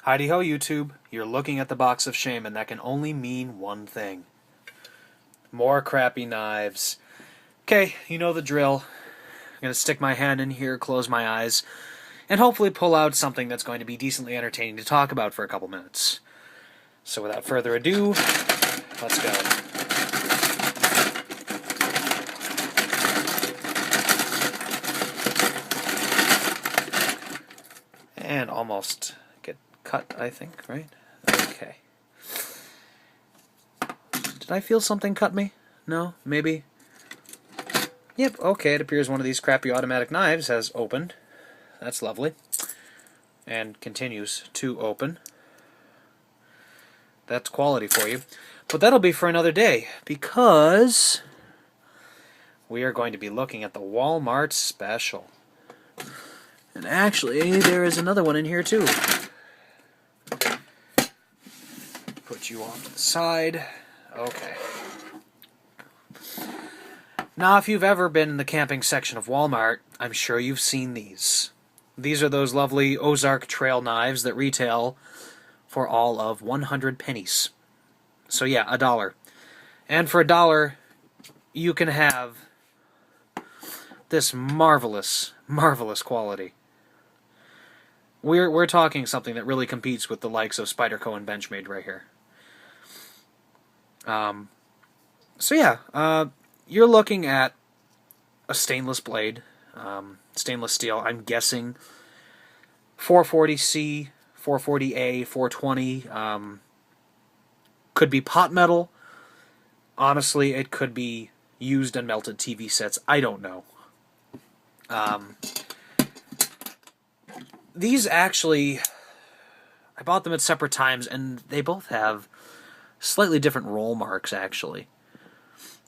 Heidi-ho, YouTube. You're looking at the box of shame, and that can only mean one thing. More crappy knives. Okay, you know the drill. I'm going to stick my hand in here, close my eyes, and hopefully pull out something that's going to be decently entertaining to talk about for a couple minutes. So without further ado, let's go. And almost get cut, I think, right? Okay. Did I feel something cut me? No? Maybe? Yep, okay, it appears one of these crappy automatic knives has opened. That's lovely. And continues to open. That's quality for you. But that'll be for another day, because we are going to be looking at the Walmart special. And actually, there is another one in here, too. Put you off to the side. Okay. Now, if you've ever been in the camping section of Walmart, I'm sure you've seen these. These are those lovely Ozark trail knives that retail for all of 100 pennies. So yeah, $1. And for $1, you can have this marvelous, marvelous quality. We're talking something that really competes with the likes of Spyderco and Benchmade right here. So yeah, you're looking at a stainless blade, stainless steel. I'm guessing 440C, 440A, 420. Could be pot metal. Honestly, it could be used and melted TV sets. I don't know. These actually, I bought them at separate times, and they both have slightly different roll marks, actually.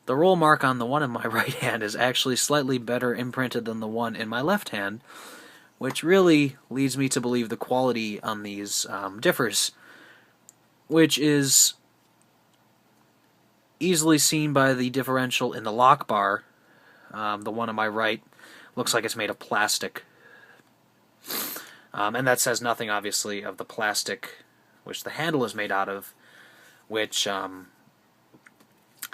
The roll mark on the one in my right hand is actually slightly better imprinted than the one in my left hand, which really leads me to believe the quality on these differs, which is easily seen by the differential in the lock bar. The one on my right looks like it's made of plastic. And that says nothing, obviously, of the plastic which the handle is made out of, which, I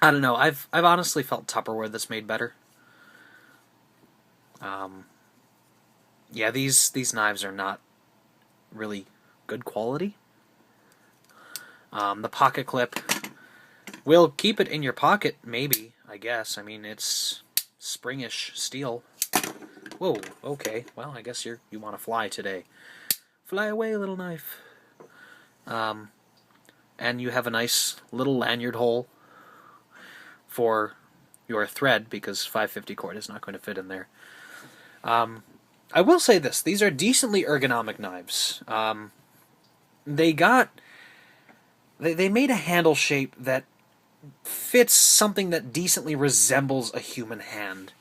don't know, I've honestly felt Tupperware that's made better. Yeah, these knives are not really good quality. The pocket clip will keep it in your pocket, maybe, I guess. I mean, it's springish steel. Whoa, okay. Well, I guess you want to fly today. Fly away, little knife. And you have a nice little lanyard hole for your thread, because 550 cord is not going to fit in there. I will say this. These are decently ergonomic knives. They made a handle shape that fits something that decently resembles a human hand.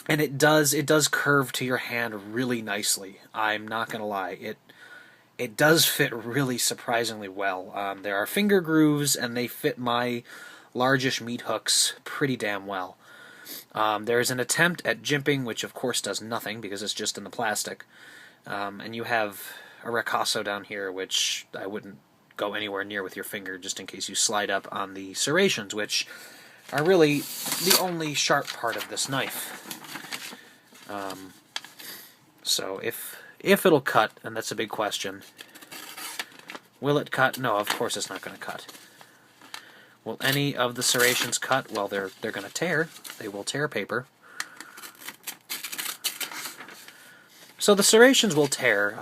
And it does curve to your hand really nicely. I'm not going to lie. It does fit really surprisingly well. There are finger grooves, and they fit my largish meat hooks pretty damn well. There is an attempt at jimping, which of course does nothing because it's just in the plastic. And you have a ricasso down here, which I wouldn't go anywhere near with your finger, just in case you slide up on the serrations, which are really the only sharp part of this knife. So if it'll cut, and that's a big question. Will it cut? No, of course it's not going to cut. Will any of the serrations cut? Well, they're going to tear. They will tear paper. So the serrations will tear.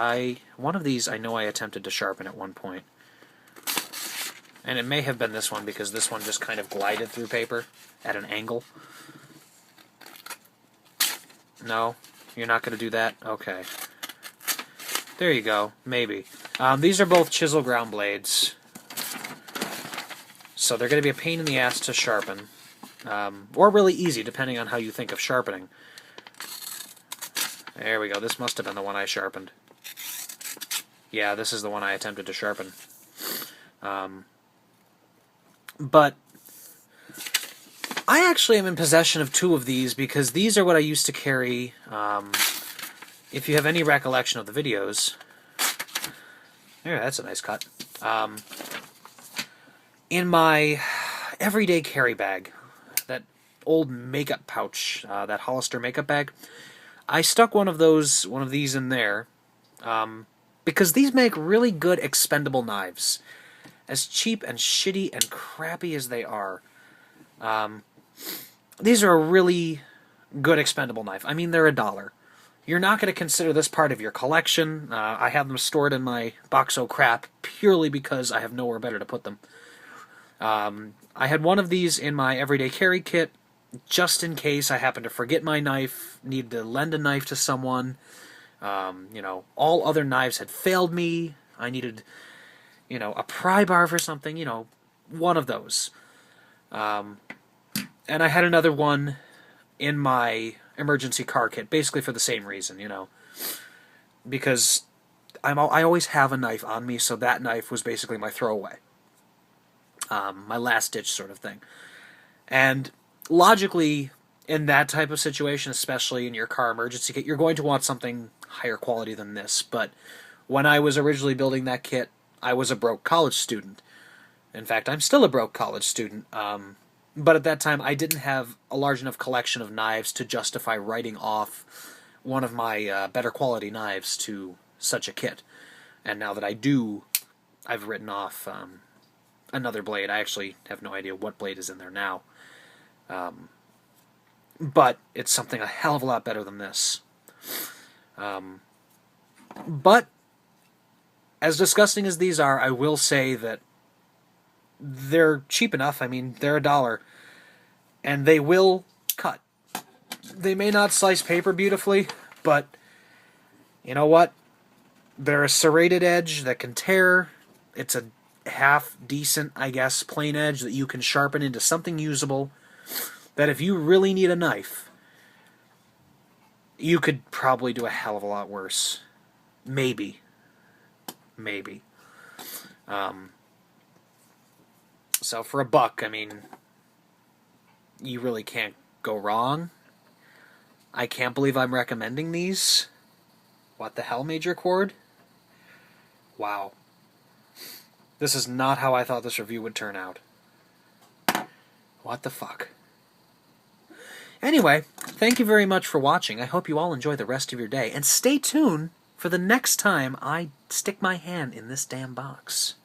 One of these I know I attempted to sharpen at one point. And it may have been this one, because this one just kind of glided through paper at an angle. No? You're not going to do that? Okay. There you go. Maybe. These are both chisel ground blades. So they're going to be a pain in the ass to sharpen. Or really easy, depending on how you think of sharpening. There we go. This must have been the one I sharpened. Yeah, this is the one I attempted to sharpen. But I actually am in possession of two of these because these are what I used to carry. If you have any recollection of the videos, Yeah, that's a nice cut. In my everyday carry bag, that old makeup pouch, that Hollister makeup bag, I stuck one of these in there, because these make really good expendable knives. As cheap and shitty and crappy as they are, these are a really good expendable knife. I mean, they're $1. You're not going to consider this part of your collection. I have them stored in my box o' crap purely because I have nowhere better to put them. I had one of these in my everyday carry kit just in case I happen to forget my knife, need to lend a knife to someone. All other knives had failed me. I needed, a pry bar for something, one of those. And I had another one in my emergency car kit, basically for the same reason, because I always have a knife on me, so that knife was basically my throwaway, my last-ditch sort of thing. And logically, in that type of situation, especially in your car emergency kit, you're going to want something higher quality than this. But when I was originally building that kit, I was a broke college student. In fact, I'm still a broke college student. But at that time, I didn't have a large enough collection of knives to justify writing off one of my better quality knives to such a kit. And now that I do, I've written off another blade. I actually have no idea what blade is in there now. But it's something a hell of a lot better than this. But as disgusting as these are, I will say that they're cheap enough. I mean, they're $1. And they will cut. They may not slice paper beautifully, but you know what? They're a serrated edge that can tear. It's a half decent, I guess, plain edge that you can sharpen into something usable. That if you really need a knife, you could probably do a hell of a lot worse. Maybe. So for $1, I mean, you really can't go wrong. I can't believe I'm recommending these. What the hell, Major Chord? Wow. This is not how I thought this review would turn out. What the fuck? Anyway, thank you very much for watching. I hope you all enjoy the rest of your day. And stay tuned for the next time I stick my hand in this damn box.